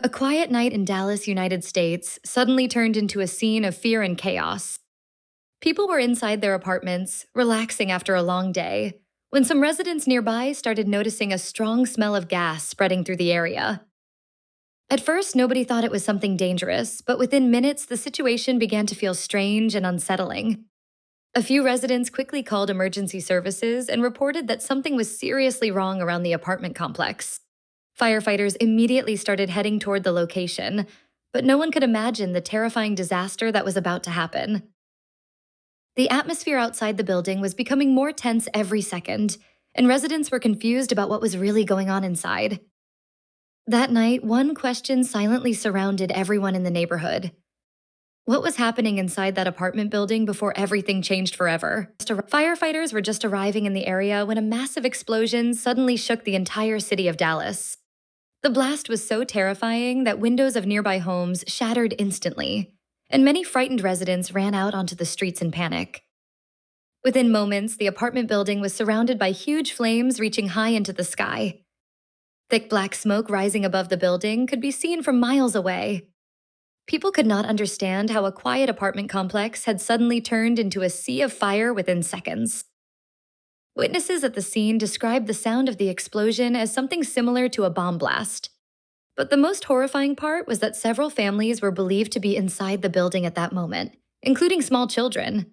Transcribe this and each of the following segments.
A quiet night in Dallas, United States, suddenly turned into a scene of fear and chaos. People were inside their apartments, relaxing after a long day, when some residents nearby started noticing a strong smell of gas spreading through the area. At first, nobody thought it was something dangerous, but within minutes, the situation began to feel strange and unsettling. A few residents quickly called emergency services and reported that something was seriously wrong around the apartment complex. Firefighters immediately started heading toward the location, but no one could imagine the terrifying disaster that was about to happen. The atmosphere outside the building was becoming more tense every second, and residents were confused about what was really going on inside. That night, one question silently surrounded everyone in the neighborhood. What was happening inside that apartment building before everything changed forever? Firefighters were just arriving in the area when a massive explosion suddenly shook the entire city of Dallas. The blast was so terrifying that windows of nearby homes shattered instantly, and many frightened residents ran out onto the streets in panic. Within moments, the apartment building was surrounded by huge flames reaching high into the sky. Thick black smoke rising above the building could be seen from miles away. People could not understand how a quiet apartment complex had suddenly turned into a sea of fire within seconds. Witnesses at the scene described the sound of the explosion as something similar to a bomb blast. But the most horrifying part was that several families were believed to be inside the building at that moment, including small children.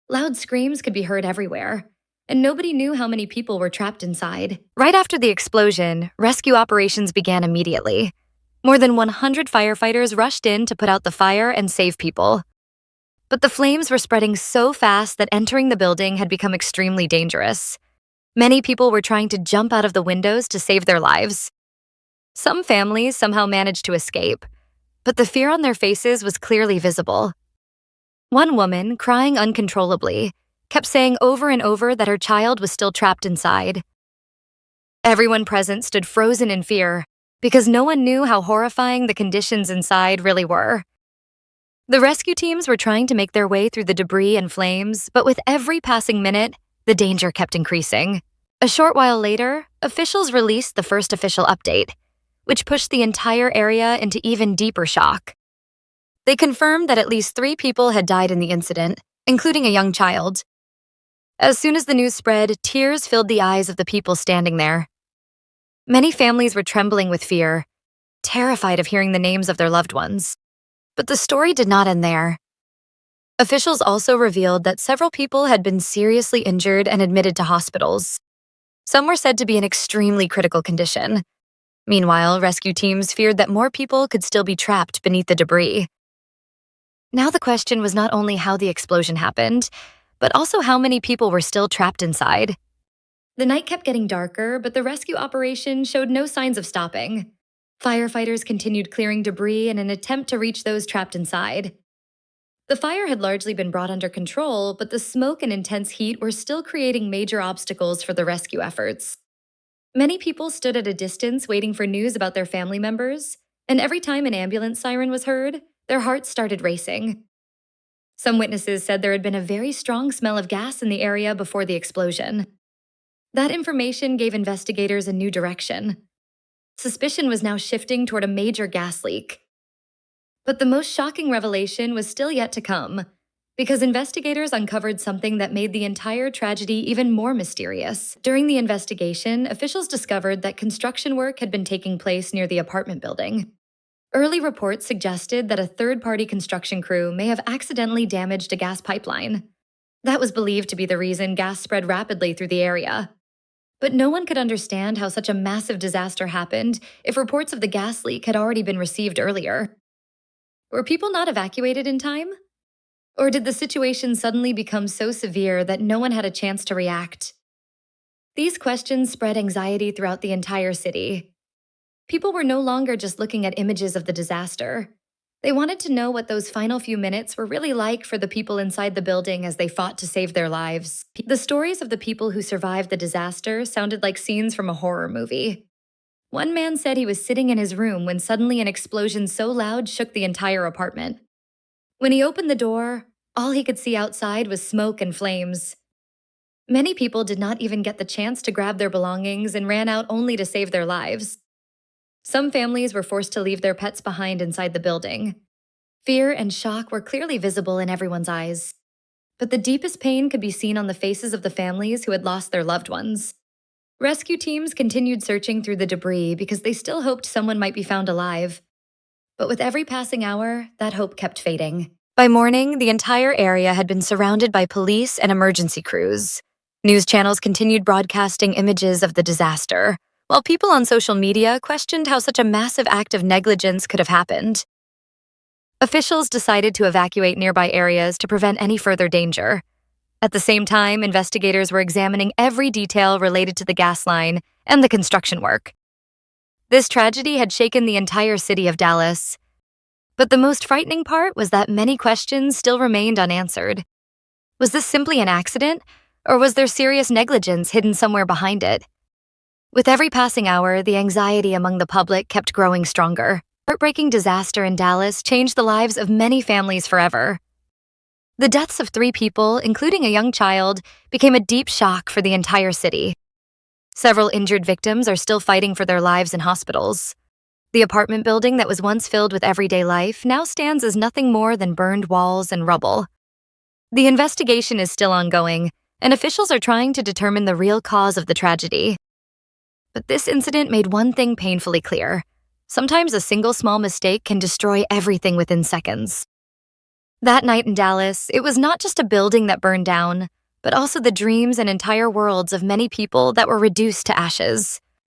Loud screams could be heard everywhere, and nobody knew how many people were trapped inside. Right after the explosion, rescue operations began immediately. More than 100 firefighters rushed in to put out the fire and save people. But the flames were spreading so fast that entering the building had become extremely dangerous. Many people were trying to jump out of the windows to save their lives. Some families somehow managed to escape, but the fear on their faces was clearly visible. One woman, crying uncontrollably, kept saying over and over that her child was still trapped inside. Everyone present stood frozen in fear because no one knew how horrifying the conditions inside really were. The rescue teams were trying to make their way through the debris and flames, but with every passing minute, the danger kept increasing. A short while later, officials released the first official update, which pushed the entire area into even deeper shock. They confirmed that at least 3 people had died in the incident, including a young child. As soon as the news spread, tears filled the eyes of the people standing there. Many families were trembling with fear, terrified of hearing the names of their loved ones. But the story did not end there. Officials also revealed that several people had been seriously injured and admitted to hospitals. Some were said to be in extremely critical condition. Meanwhile, rescue teams feared that more people could still be trapped beneath the debris. Now the question was not only how the explosion happened, but also how many people were still trapped inside. The night kept getting darker, but the rescue operation showed no signs of stopping. Firefighters continued clearing debris in an attempt to reach those trapped inside. The fire had largely been brought under control, but the smoke and intense heat were still creating major obstacles for the rescue efforts. Many people stood at a distance waiting for news about their family members, and every time an ambulance siren was heard, their hearts started racing. Some witnesses said there had been a very strong smell of gas in the area before the explosion. That information gave investigators a new direction. Suspicion was now shifting toward a major gas leak. But the most shocking revelation was still yet to come, because investigators uncovered something that made the entire tragedy even more mysterious. During the investigation, officials discovered that construction work had been taking place near the apartment building. Early reports suggested that a third-party construction crew may have accidentally damaged a gas pipeline. That was believed to be the reason gas spread rapidly through the area. But no one could understand how such a massive disaster happened if reports of the gas leak had already been received earlier. Were people not evacuated in time? Or did the situation suddenly become so severe that no one had a chance to react? These questions spread anxiety throughout the entire city. People were no longer just looking at images of the disaster. They wanted to know what those final few minutes were really like for the people inside the building as they fought to save their lives. The stories of the people who survived the disaster sounded like scenes from a horror movie. One man said he was sitting in his room when suddenly an explosion so loud shook the entire apartment. When he opened the door, all he could see outside was smoke and flames. Many people did not even get the chance to grab their belongings and ran out only to save their lives. Some families were forced to leave their pets behind inside the building. Fear and shock were clearly visible in everyone's eyes. But the deepest pain could be seen on the faces of the families who had lost their loved ones. Rescue teams continued searching through the debris because they still hoped someone might be found alive. But with every passing hour, that hope kept fading. By morning, the entire area had been surrounded by police and emergency crews. News channels continued broadcasting images of the disaster, while people on social media questioned how such a massive act of negligence could have happened. Officials decided to evacuate nearby areas to prevent any further danger. At the same time, investigators were examining every detail related to the gas line and the construction work. This tragedy had shaken the entire city of Dallas. But the most frightening part was that many questions still remained unanswered. Was this simply an accident, or was there serious negligence hidden somewhere behind it? With every passing hour, the anxiety among the public kept growing stronger. Heartbreaking disaster in Dallas changed the lives of many families forever. The deaths of 3 people, including a young child, became a deep shock for the entire city. Several injured victims are still fighting for their lives in hospitals. The apartment building that was once filled with everyday life now stands as nothing more than burned walls and rubble. The investigation is still ongoing, and officials are trying to determine the real cause of the tragedy. But this incident made one thing painfully clear. Sometimes a single small mistake can destroy everything within seconds. That night in Dallas, it was not just a building that burned down, but also the dreams and entire worlds of many people that were reduced to ashes.